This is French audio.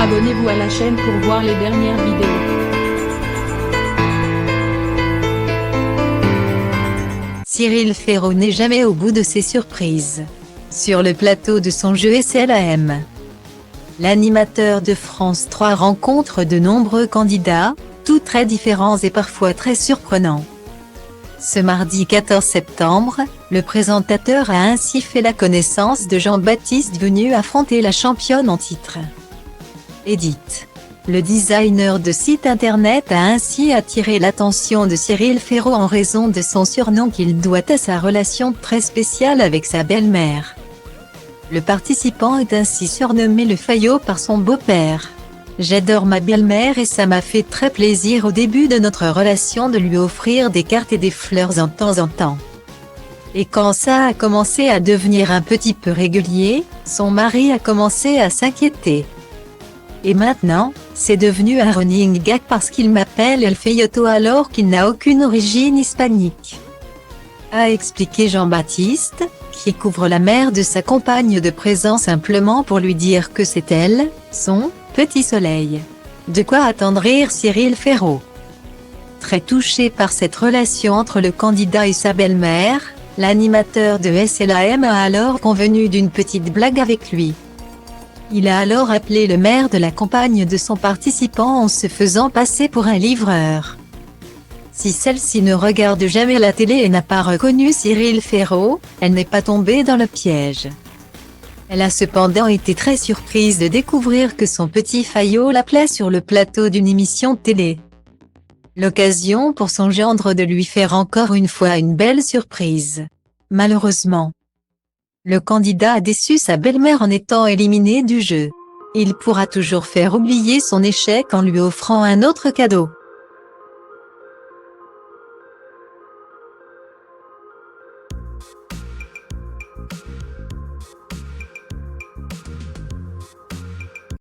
Abonnez-vous à la chaîne pour voir les dernières vidéos. Cyril Ferraud n'est jamais au bout de ses surprises. Sur le plateau de son jeu SLAM, l'animateur de France 3 rencontre de nombreux candidats, tous très différents et parfois très surprenants. Ce mardi 14 septembre, le présentateur a ainsi fait la connaissance de Jean-Baptiste venu affronter la championne en titre. Edith, le designer de site internet, a ainsi attiré l'attention de Cyril Ferraud en raison de son surnom qu'il doit à sa relation très spéciale avec sa belle-mère. Le participant est ainsi surnommé le Fayot par son beau-père. J'adore ma belle-mère et ça m'a fait très plaisir au début de notre relation de lui offrir des cartes et des fleurs en temps en temps. Et quand ça a commencé à devenir un petit peu régulier, son mari a commencé à s'inquiéter. Et maintenant, c'est devenu un running gag parce qu'il m'appelle El Feyoto alors qu'il n'a aucune origine hispanique, a expliqué Jean-Baptiste, qui couvre la mère de sa compagne de présent simplement pour lui dire que c'est elle, son petit soleil. De quoi attendrir Cyril Ferraud. Très touché par cette relation entre le candidat et sa belle-mère, l'animateur de SLAM a alors convenu d'une petite blague avec lui. Il a alors appelé le maire de la compagne de son participant en se faisant passer pour un livreur. Si celle-ci ne regarde jamais la télé et n'a pas reconnu Cyril Ferraud, elle n'est pas tombée dans le piège. Elle a cependant été très surprise de découvrir que son petit Fayot l'appelait sur le plateau d'une émission télé. L'occasion pour son gendre de lui faire encore une fois une belle surprise. Malheureusement, le candidat a déçu sa belle-mère en étant éliminé du jeu. Il pourra toujours faire oublier son échec en lui offrant un autre cadeau.